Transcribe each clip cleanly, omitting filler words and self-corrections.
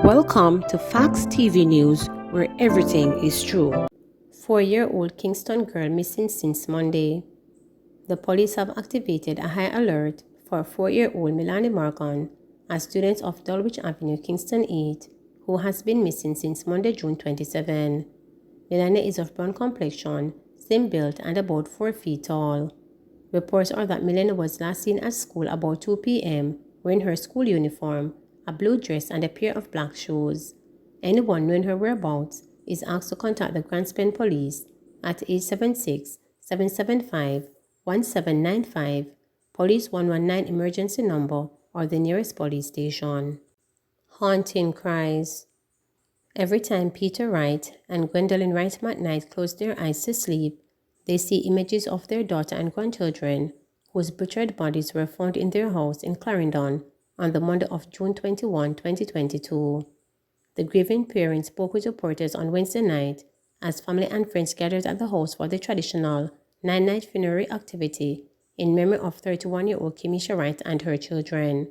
Welcome to Facts TV News, where everything is true. 4-year-old Kingston girl missing since Monday. The police have activated a high alert for 4-year-old Melanie Morgan, a student of Dulwich Avenue, Kingston 8, who has been missing since Monday, June 27. Melanie is of brown complexion, slim build, and about 4 feet tall. Reports are that Melanie was last seen at school about 2 p.m. wearing her school uniform, a blue dress, and a pair of black shoes. Anyone knowing her whereabouts is asked to contact the Grand Spend Police at 876-775-1795, Police 119 emergency number, or the nearest police station. Haunting cries. Every time Peter Wright and Gwendolyn Wright McKnight close their eyes to sleep, they see images of their daughter and grandchildren, whose butchered bodies were found in their house in Clarendon on the Monday of June 21, 2022. The grieving parents spoke with reporters on Wednesday night as family and friends gathered at the house for the traditional 9-night funerary activity in memory of 31-year-old Kimisha Wright and her children.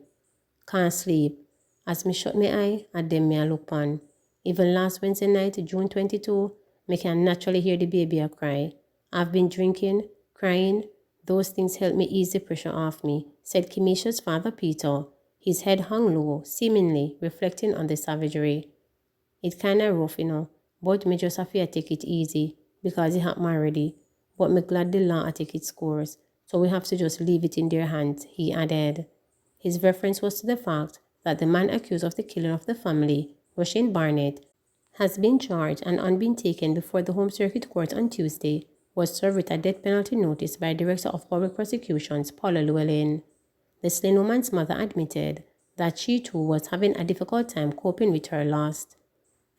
Can't sleep. As me shut my eye, at them me a look on. Even last Wednesday night, June 22, me can naturally hear the baby a cry. I've been drinking, crying. Those things help me ease the pressure off me, said Kimisha's father Peter, his head hung low, seemingly reflecting on the savagery. It kinda rough, but me just have to take it easy because it happened already. But me glad the law take its course, so we have to just leave it in their hands, he added. His reference was to the fact that the man accused of the killing of the family, Roisin Barnett, has been charged and on being taken before the Home Circuit Court on Tuesday was served with a death penalty notice by Director of Public Prosecutions Paula Llewellyn. The slain woman's mother admitted that she too was having a difficult time coping with her loss.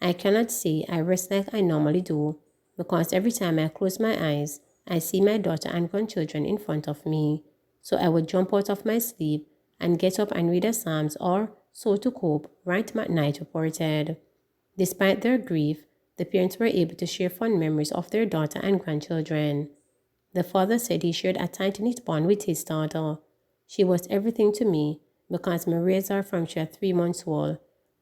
I cannot say I rest like I normally do, because every time I close my eyes, I see my daughter and grandchildren in front of me. So I would jump out of my sleep and get up and read the Psalms or so to cope, Wright McKnight reported. Despite their grief, the parents were able to share fond memories of their daughter and grandchildren. The father said he shared a tight-knit bond with his daughter. She was everything to me because me raised her from she was 3 months old.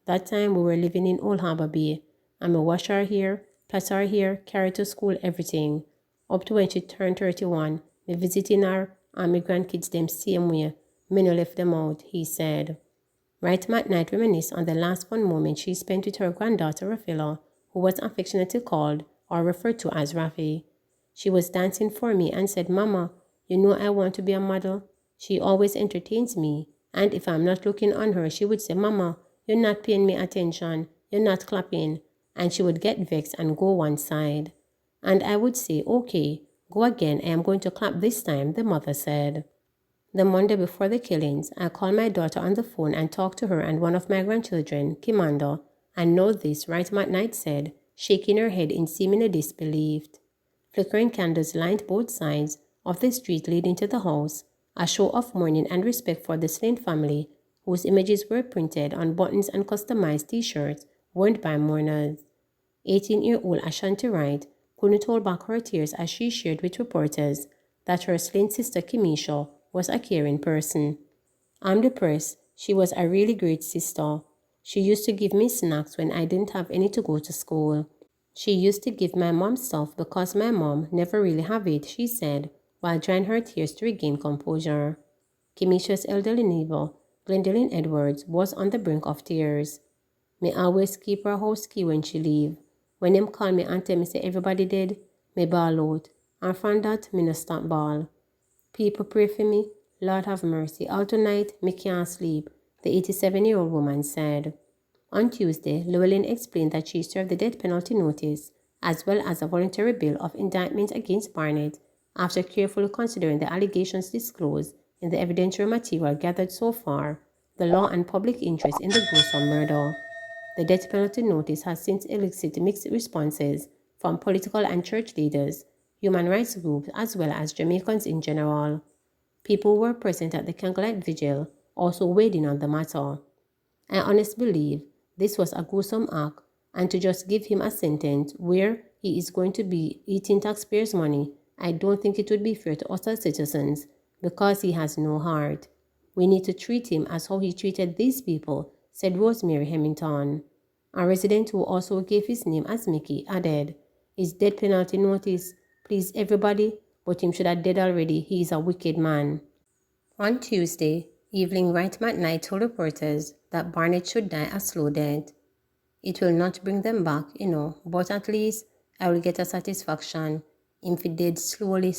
That time we were living in Old Harbour Bay, and me wash her hair, plait her hair, carry her to school, everything. Up to when she turned 31, me visiting her and my grandkids them same way. Me no left them out, he said. Wright McKnight reminisced on the last fun moment she spent with her granddaughter Rafaela, who was affectionately called or referred to as Rafi. She was dancing for me and said, "Mama, you know I want to be a model." She always entertains me, and if I'm not looking on her, she would say, "Mama, you're not paying me attention, you're not clapping," and she would get vexed and go one side. And I would say, "Okay, go again, I am going to clap this time," the mother said. The Monday before the killings, I called my daughter on the phone and talked to her and one of my grandchildren, Kimanda, and know this, Wright McKnight said, shaking her head in seeming disbelief. Flickering candles lined both sides of the street leading to the house, a show of mourning and respect for the slain family, whose images were printed on buttons and customized t-shirts worn by mourners. 18-year-old Ashanti Wright couldn't hold back her tears as she shared with reporters that her slain sister Kimisha was a caring person. "I'm depressed. She was a really great sister. She used to give me snacks when I didn't have any to go to school. She used to give my mom stuff because my mom never really have it," she said, while drying her tears to regain composure. Kimisha's elderly neighbor, Gwendolyn Edwards, was on the brink of tears. "Me always keep her house key when she leave. When them call me and tell me say everybody dead, me bawl out. And from that, me no stop bawl. People pray for me. Lord have mercy. All tonight, me can't sleep," the 87-year-old woman said. On Tuesday, Llewellyn explained that she served the death penalty notice, as well as a voluntary bill of indictment against Barnett, after carefully considering the allegations disclosed in the evidentiary material gathered so far, the law and public interest in the gruesome murder. The death penalty notice has since elicited mixed responses from political and church leaders, human rights groups, as well as Jamaicans in general. People who were present at the candlelight vigil also weighed in on the matter. "I honestly believe this was a gruesome act, and to just give him a sentence where he is going to be eating taxpayers' money, I don't think it would be fair to us as citizens because he has no heart. We need to treat him as how he treated these people," said Rosemary Hemington. A resident who also gave his name as Mickey added, "His death penalty notice, please everybody, but him should have dead already. He is a wicked man." On Tuesday, Evelyn Wright McKnight told reporters that Barnett should die a slow death. "It will not bring them back, but at least I will get a satisfaction. Him fi dead slowly.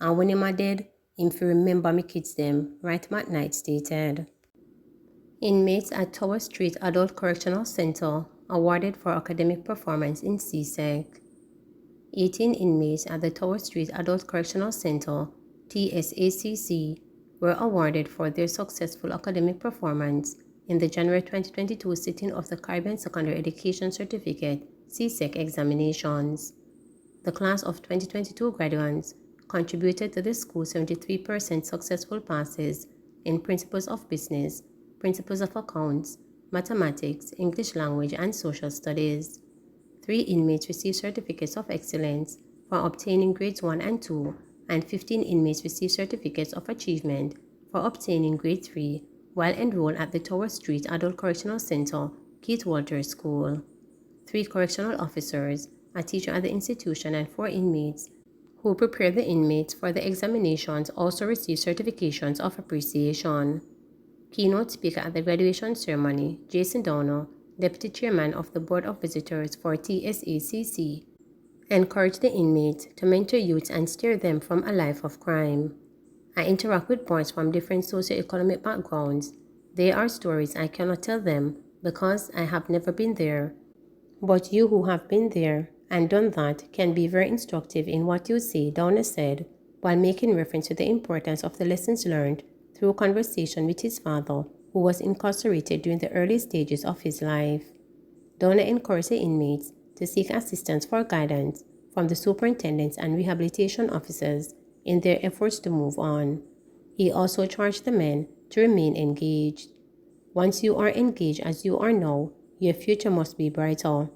And when him a dead, him fi remember me kids them," Wright McKnight stated. Inmates at Tower Street Adult Correctional Center awarded for academic performance in CSEC. 18 inmates at the Tower Street Adult Correctional Center, TSACC, were awarded for their successful academic performance in the January 2022 sitting of the Caribbean Secondary Education Certificate CSEC examinations. The class of 2022 graduates contributed to the school's 73% successful passes in Principles of Business, Principles of Accounts, Mathematics, English Language, and Social Studies. 3 inmates received certificates of excellence for obtaining grades 1 and 2, and 15 inmates received certificates of achievement for obtaining grade 3 while enrolled at the Tower Street Adult Correctional Center, Keith Walters School. 3 correctional officers, a teacher at the institution, and 4 inmates who prepared the inmates for the examinations also received certifications of appreciation. Keynote speaker at the graduation ceremony, Jason Downer, Deputy Chairman of the Board of Visitors for TSACC, encouraged the inmates to mentor youths and steer them from a life of crime. "I interact with boys from different socioeconomic backgrounds. They are stories I cannot tell them because I have never been there. But you who have been there and done that can be very instructive in what you say," Downer said, while making reference to the importance of the lessons learned through conversation with his father, who was incarcerated during the early stages of his life. Downer encouraged the inmates to seek assistance for guidance from the superintendents and rehabilitation officers in their efforts to move on. He also charged the men to remain engaged. "Once you are engaged as you are now, your future must be brighter.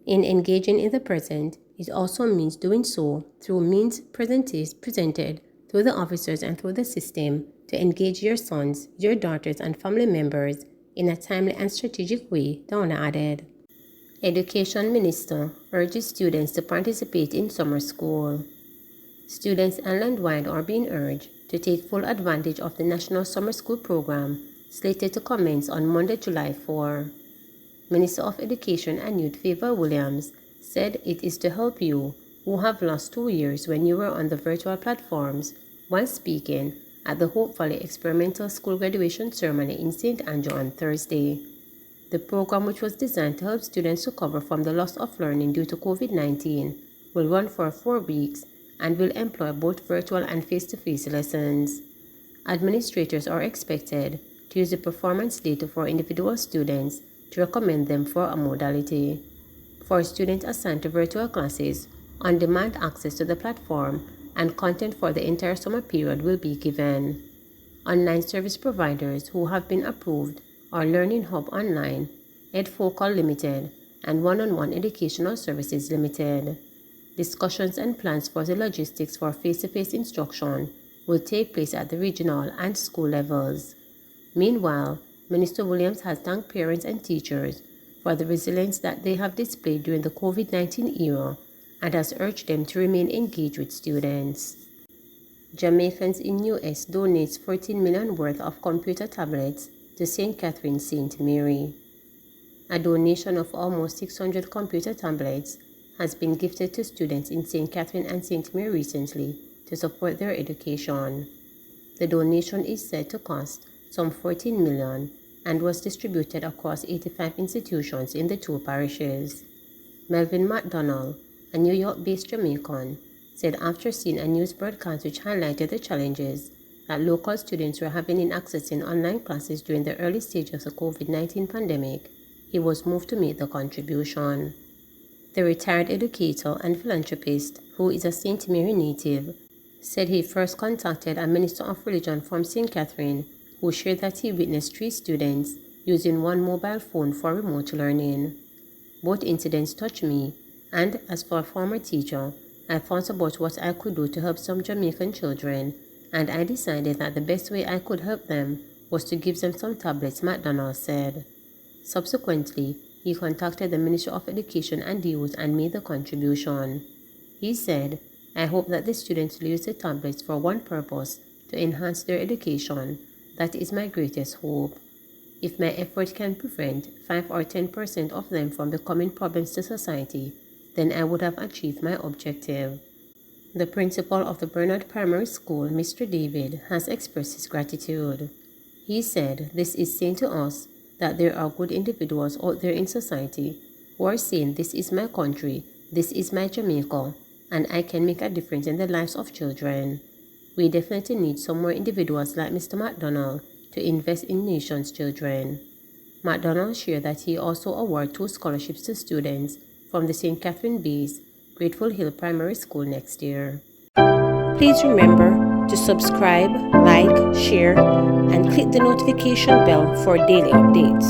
In engaging in the present, it also means doing so through means presented through the officers and through the system to engage your sons, your daughters, and family members in a timely and strategic way," Downer added. Education Minister urges students to participate in summer school. Students island-wide are being urged to take full advantage of the National Summer School Program slated to commence on Monday, July 4. Minister of Education and Youth Favor Williams said it is to help you who have lost 2 years when you were on the virtual platforms while speaking at the Hope Valley Experimental School graduation ceremony in St. Andrew on Thursday. The program, which was designed to help students recover from the loss of learning due to COVID-19, will run for 4 weeks and will employ both virtual and face-to-face lessons. Administrators are expected to use the performance data for individual students to recommend them for a modality. For students assigned to virtual classes, on-demand access to the platform and content for the entire summer period will be given. Online service providers who have been approved are Learning Hub Online, EdFocal Limited, and One-on-One Educational Services Limited. Discussions and plans for the logistics for face-to-face instruction will take place at the regional and school levels. Meanwhile, Minister Williams has thanked parents and teachers for the resilience that they have displayed during the COVID-19 era and has urged them to remain engaged with students. Jamaicans in US donates $14 million worth of computer tablets to St. Catherine St. Mary. A donation of almost 600 computer tablets has been gifted to students in St. Catherine and St. Mary recently to support their education. The donation is said to cost some $14 million and was distributed across 85 institutions in the 2 parishes. Melvin McDonald, a New York-based Jamaican, said after seeing a news broadcast which highlighted the challenges that local students were having in accessing online classes during the early stages of the COVID-19 pandemic, he was moved to make the contribution. The retired educator and philanthropist, who is a St. Mary native, said he first contacted a minister of religion from St. Catherine, who shared that he witnessed 3 students using one mobile phone for remote learning. "Both incidents touched me, and as for a former teacher, I thought about what I could do to help some Jamaican children, and I decided that the best way I could help them was to give them some tablets," McDonald said. Subsequently, he contacted the Ministry of Education and Youth and made the contribution. He said, "I hope that the students will use the tablets for one purpose, to enhance their education. That is my greatest hope. If my effort can prevent 5 or 10% of them from becoming problems to society, then I would have achieved my objective." The principal of the Bernard Primary School, Mr. David, has expressed his gratitude. He said, "This is saying to us that there are good individuals out there in society who are saying, this is my country, this is my Jamaica, and I can make a difference in the lives of children." We definitely need some more individuals like Mr. McDonald to invest in nation's children. McDonald shared that he also awarded 2 scholarships to students from the St. Catherine Bay's Grateful Hill Primary School next year. Please remember to subscribe, like, share, and click the notification bell for daily updates.